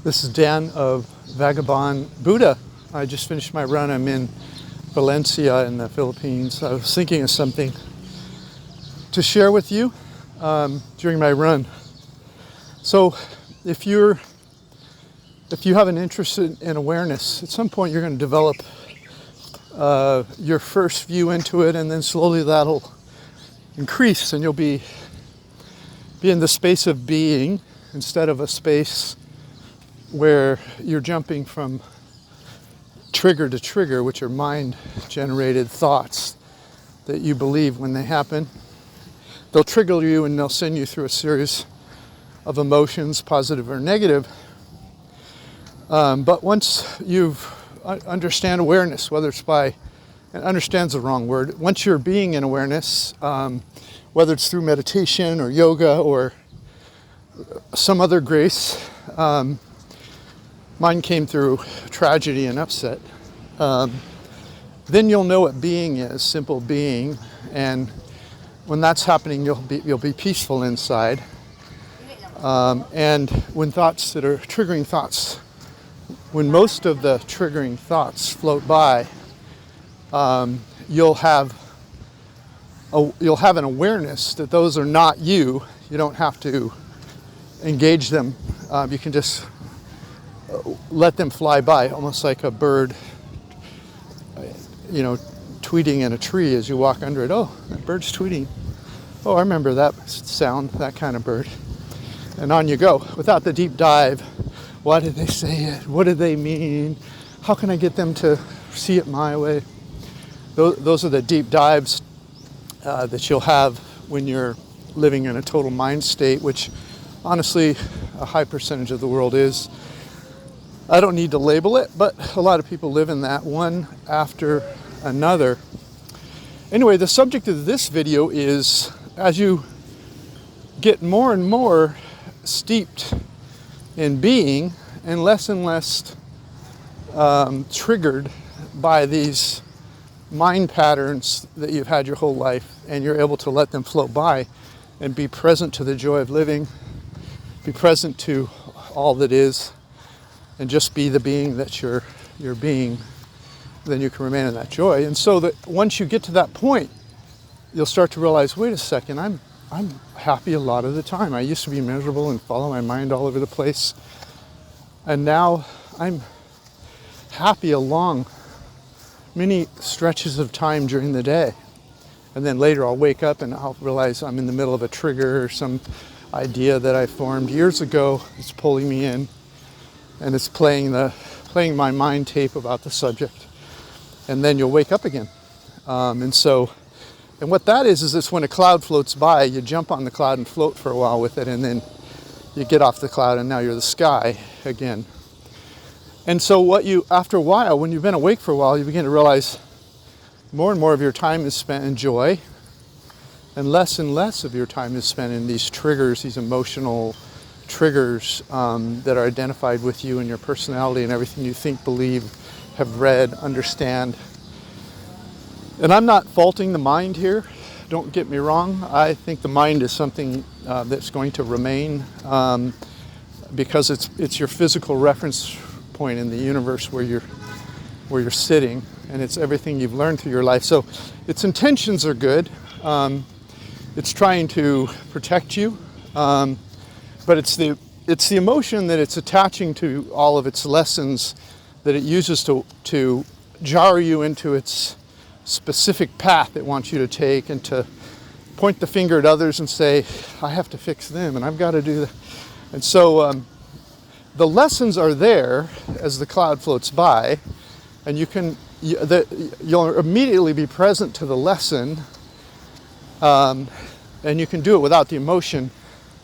This is Dan of Vagabond Buddha. I just finished my run. I'm in Valencia in the Philippines. I was thinking of something to share with you during my run. So if you have an interest in awareness, at some point you're going to develop your first view into it, and then slowly that'll increase, and you'll be in the space of being instead of a space where you're jumping from trigger to trigger, which are mind-generated thoughts that you believe when they happen. They'll trigger you and they'll send you through a series of emotions, positive or negative. But once you've understand awareness, whether it's by, and understand's the wrong word, once you're being in awareness, whether it's through meditation or yoga or some other grace, mine came through tragedy and upset, then you'll know what being is, simple being, and when that's happening, you'll be peaceful inside. And when thoughts that are triggering thoughts, when most of the triggering thoughts float by, you'll have an awareness that those are not you. You don't have to engage them. You can just let them fly by, almost like a bird, tweeting in a tree as you walk under it. Oh, that bird's tweeting. Oh, I remember that sound, that kind of bird. And on you go, without the deep dive. Why did they say it? What do they mean? How can I get them to see it my way? Those are the deep dives that you'll have when you're living in a total mind state, which honestly a high percentage of the world is. I don't need to label it, but a lot of people live in that one after another. Anyway, the subject of this video is, as you get more and more steeped in being and less triggered by these mind patterns that you've had your whole life, and you're able to let them float by and be present to the joy of living, be present to all that is, and just be the being that you're being, then you can remain in that joy. And so that once you get to that point, you'll start to realize, wait a second, I'm happy a lot of the time. I used to be miserable and follow my mind all over the place. And now I'm happy along many stretches of time during the day. And then later I'll wake up and I'll realize I'm in the middle of a trigger or some idea that I formed years ago. It's pulling me in, and it's playing my mind tape about the subject. And then you'll wake up again. And what that is it's when a cloud floats by, you jump on the cloud and float for a while with it, and then you get off the cloud and now you're the sky again. And so after a while, when you've been awake for a while, you begin to realize more and more of your time is spent in joy, and less of your time is spent in these triggers, these emotional triggers that are identified with you and your personality and everything you think, believe, have read, understand. And I'm not faulting the mind here, don't get me wrong. I think the mind is something that's going to remain because it's your physical reference point in the universe where you're sitting, and it's everything you've learned through your life. So its intentions are good. It's trying to protect you, but it's the emotion that it's attaching to all of its lessons that it uses to jar you into its specific path it wants you to take, and to point the finger at others and say, I have to fix them and I've got to do that. And so the lessons are there as the cloud floats by, and you'll immediately be present to the lesson, and you can do it without the emotion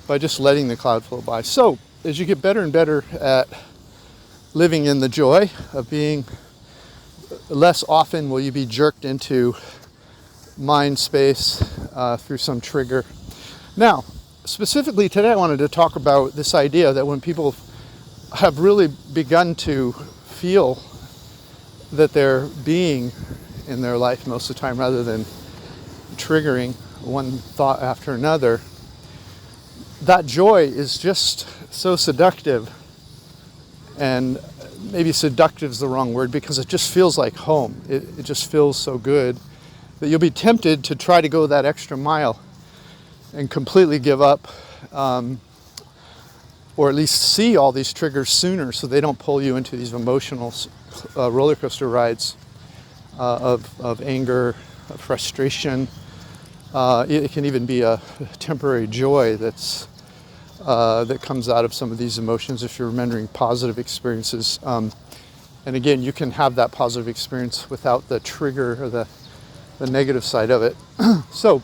by just letting the cloud float by. So as you get better and better at living in the joy of being, less often will you be jerked into mind space through some trigger. Now, specifically today I wanted to talk about this idea that when people have really begun to feel that they're being in their life most of the time rather than triggering one thought after another, that joy is just so seductive And maybe seductive is the wrong word, because it just feels like home. It just feels so good that you'll be tempted to try to go that extra mile and completely give up, or at least see all these triggers sooner so they don't pull you into these emotional roller coaster rides of anger, of frustration. It can even be a temporary joy that comes out of some of these emotions if you're remembering positive experiences. And again, you can have that positive experience without the trigger or the negative side of it. So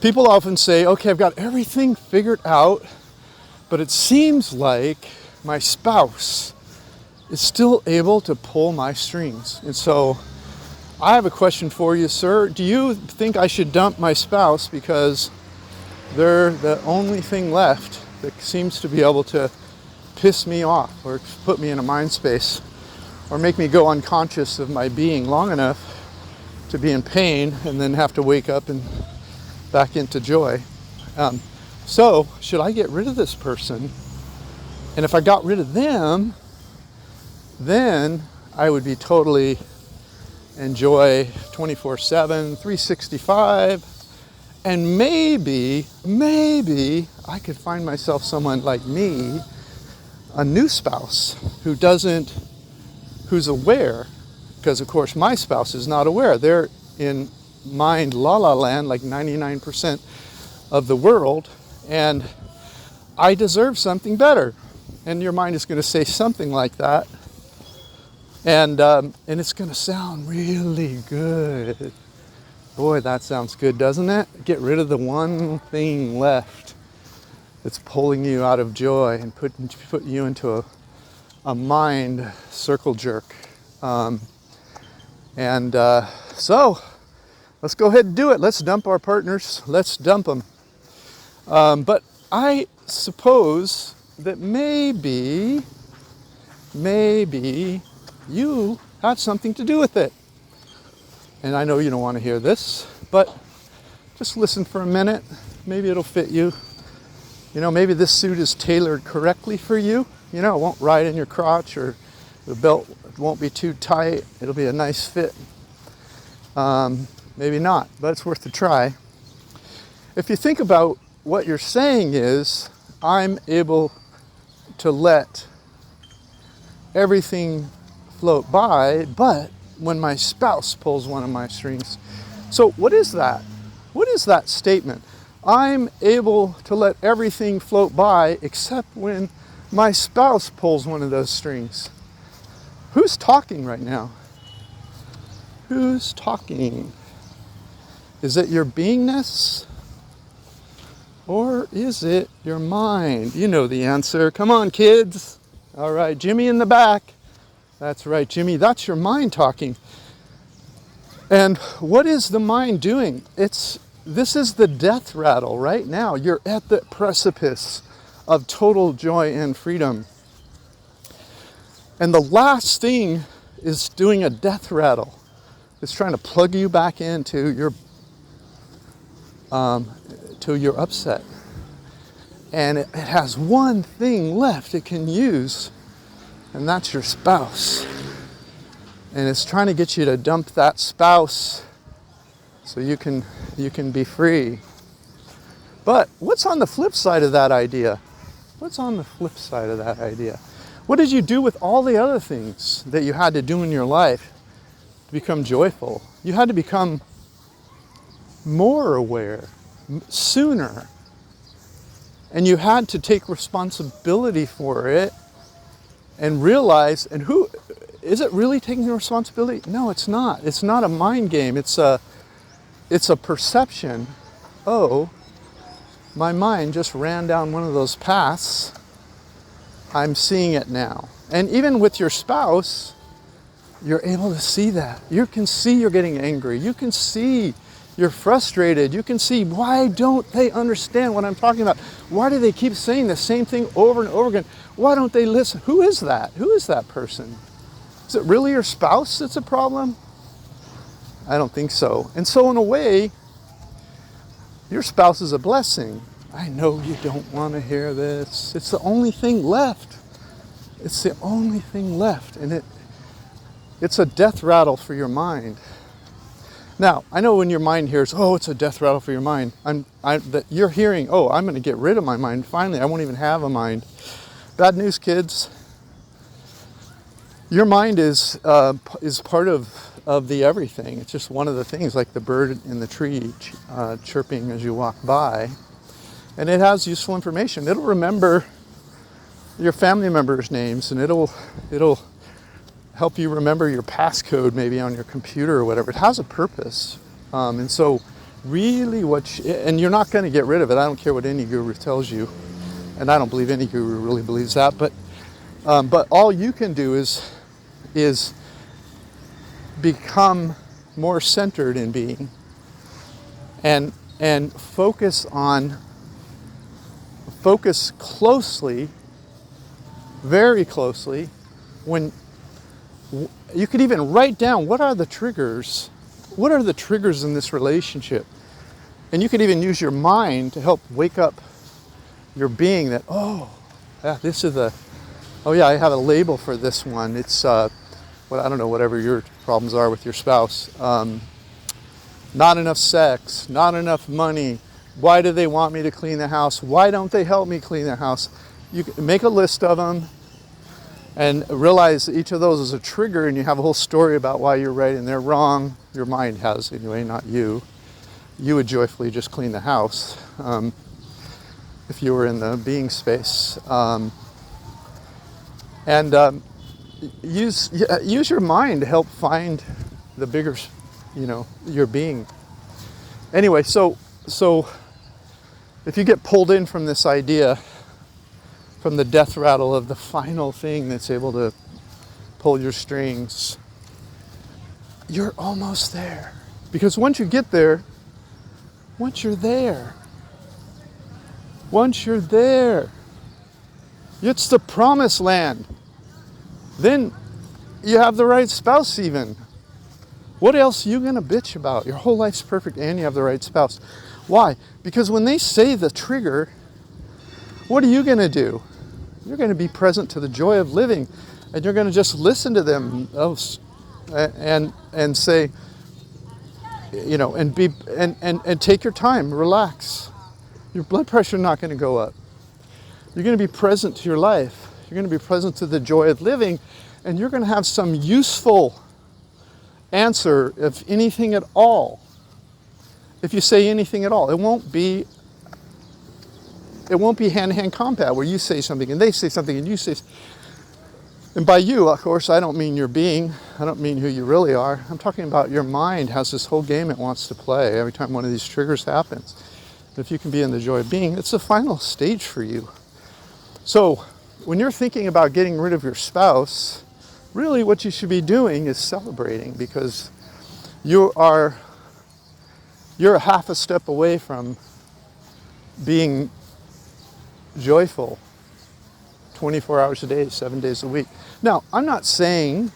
people often say, okay, I've got everything figured out, but it seems like my spouse is still able to pull my strings. And so I have a question for you, sir. Do you think I should dump my spouse because they're the only thing left that seems to be able to piss me off or put me in a mind space or make me go unconscious of my being long enough to be in pain and then have to wake up and back into joy? So should I get rid of this person? And if I got rid of them, then I would be totally enjoy 24/7, 365, and maybe I could find myself someone like me, a new spouse who's aware, because of course my spouse is not aware. They're in mind la la land like 99% of the world, and I deserve something better. And your mind is going to say something like that. And it's going to sound really good. Boy, that sounds good, doesn't it? Get rid of the one thing left that's pulling you out of joy and put you into a mind circle jerk. So let's go ahead and do it. Let's dump our partners. Let's dump them. But I suppose that maybe you had something to do with it. And I know you don't want to hear this, but just listen for a minute. Maybe it'll fit you. You know, maybe this suit is tailored correctly for you. You know, it won't ride in your crotch, or the belt won't be too tight. It'll be a nice fit. Maybe not, but it's worth a try. If you think about what you're saying is, I'm able to let everything float by, but when my spouse pulls one of my strings. So what is that? What is that statement? I'm able to let everything float by except when my spouse pulls one of those strings. Who's talking right now? Who's talking? Is it your beingness? Or is it your mind? You know the answer. Come on, kids. All right, Jimmy in the back. That's right, Jimmy. That's your mind talking. And what is the mind doing? This is the death rattle right now. You're at the precipice of total joy and freedom. And the last thing is doing a death rattle. It's trying to plug you back into your upset. And it has one thing left it can use, and that's your spouse. And it's trying to get you to dump that spouse so you can be free. But what's on the flip side of that idea? What's on the flip side of that idea? What did you do with all the other things that you had to do in your life to become joyful? You had to become more aware sooner. And you had to take responsibility for it and realize, and who is it really taking the responsibility? No, it's not. It's not a mind game. It's a perception. Oh, my mind just ran down one of those paths. I'm seeing it now. And even with your spouse, you're able to see that. You can see you're getting angry. You can see you're frustrated. You can see, why don't they understand what I'm talking about? Why do they keep saying the same thing over and over again? Why don't they listen? Who is that? Who is that person? Is it really your spouse that's a problem? I don't think so. And so in a way, your spouse is a blessing. I know you don't want to hear this. It's the only thing left. It's the only thing left, and it's a death rattle for your mind. Now, I know when your mind hears, oh, it's a death rattle for your mind, that you're hearing, oh, I'm going to get rid of my mind. Finally, I won't even have a mind. Bad news, kids. Your mind is part of the everything. It's just one of the things, like the bird in the tree chirping as you walk by. And it has useful information. It'll remember your family members' names, and it'll help you remember your passcode maybe on your computer or whatever. It has a purpose. And so really and you're not going to get rid of it. I don't care what any guru tells you. And I don't believe any guru really believes that. But all you can do is become more centered in being and focus closely, very closely. When you could even write down what are the triggers in this relationship, and you could even use your mind to help wake up your being that, oh yeah, I have a label for this one. It's I don't know, whatever your problems are with your spouse. Not enough sex, not enough money. Why do they want me to clean the house? Why don't they help me clean the house? You can make a list of them and realize each of those is a trigger, and you have a whole story about why you're right and they're wrong. Your mind has, anyway, not you. You would joyfully just clean the house if you were in the being space. Use your mind to help find the bigger, your being. Anyway, so if you get pulled in from this idea, from the death rattle of the final thing that's able to pull your strings, you're almost there. Because once you're there, it's the promised land. Then you have the right spouse even. What else are you gonna bitch about? Your whole life's perfect and you have the right spouse. Why? Because when they say the trigger, what are you gonna do? You're gonna be present to the joy of living, and you're gonna just listen to them and say, and take your time, relax. Your blood pressure is not gonna go up. You're gonna be present to your life. You're going to be present to the joy of living, and you're going to have some useful answer, if anything at all. If you say anything at all, it won't be hand-to-hand combat where you say something and they say something and you say. And by you, of course, I don't mean your being. I don't mean who you really are. I'm talking about your mind has this whole game it wants to play every time one of these triggers happens. If you can be in the joy of being, it's the final stage for you. So when you're thinking about getting rid of your spouse, really what you should be doing is celebrating, because you're a half a step away from being joyful 24 hours a day, 7 days a week. Now, I'm not saying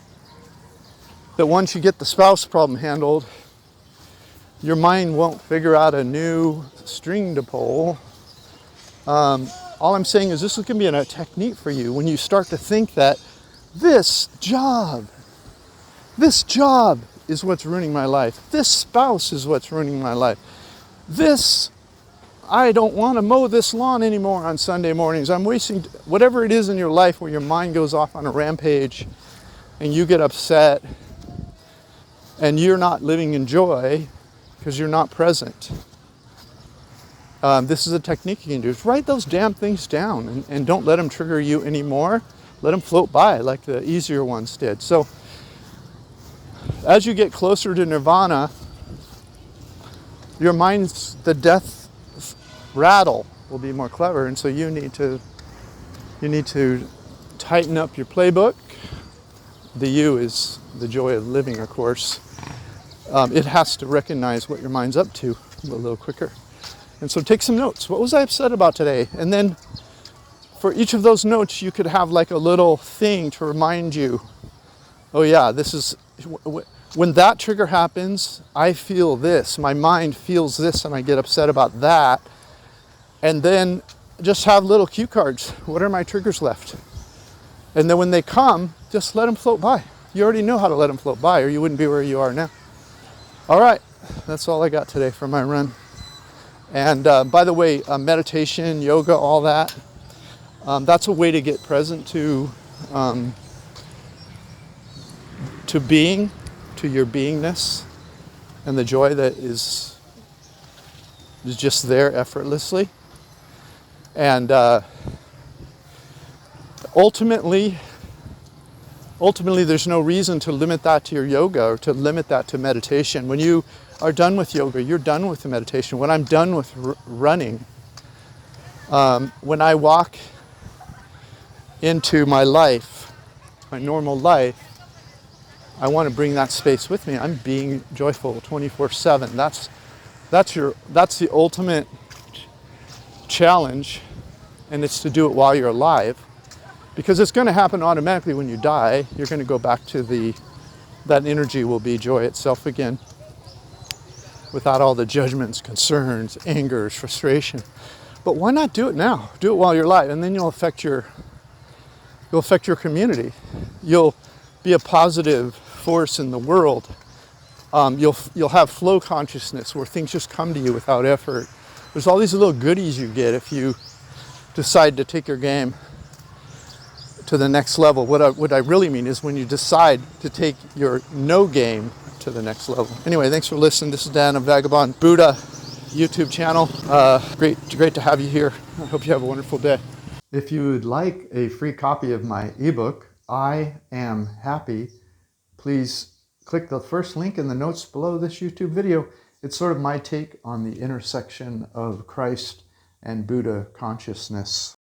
that once you get the spouse problem handled, your mind won't figure out a new string to pull. All I'm saying is this can be a technique for you when you start to think that this job is what's ruining my life. This spouse is what's ruining my life. I don't want to mow this lawn anymore on Sunday mornings. I'm wasting whatever it is in your life where your mind goes off on a rampage and you get upset and you're not living in joy because you're not present. This is a technique you can do. Is write those damn things down and don't let them trigger you anymore. Let them float by like the easier ones did. So as you get closer to Nirvana, your mind's, the death rattle will be more clever. And so you need to tighten up your playbook. The U is the joy of living, of course. It has to recognize what your mind's up to a little quicker. And so take some notes. What was I upset about today? And then for each of those notes, you could have like a little thing to remind you, oh yeah, this is, when that trigger happens, I feel this. My mind feels this and I get upset about that. And then just have little cue cards. What are my triggers left? And then when they come, just let them float by. You already know how to let them float by, or you wouldn't be where you are now. All right, that's all I got today for my run. And by the way, meditation, yoga, all that, that's a way to get present to being, to your beingness, and the joy that is just there effortlessly. And ultimately, there's no reason to limit that to your yoga or to limit that to meditation. When you are done with yoga, you're done with the meditation. When I'm done with running, when I walk into my life, my normal life, I want to bring that space with me. I'm being joyful 24/7. That's the ultimate challenge, and it's to do it while you're alive, because it's going to happen automatically when you die. You're going to go back to that energy will be joy itself again, without all the judgments, concerns, angers, frustration. But why not do it now? Do it while you're alive, and then you'll affect your community. You'll be a positive force in the world. You'll have flow consciousness where things just come to you without effort. There's all these little goodies you get if you decide to take your game to the next level. What I really mean is when you decide to take your no game to the next level. Anyway, thanks for listening. This is Dan of Vagabond Buddha YouTube channel. Great to have you here. I hope you have a wonderful day. If you would like a free copy of my ebook, I Am Happy, please click the first link in the notes below this YouTube video. It's sort of my take on the intersection of Christ and Buddha consciousness.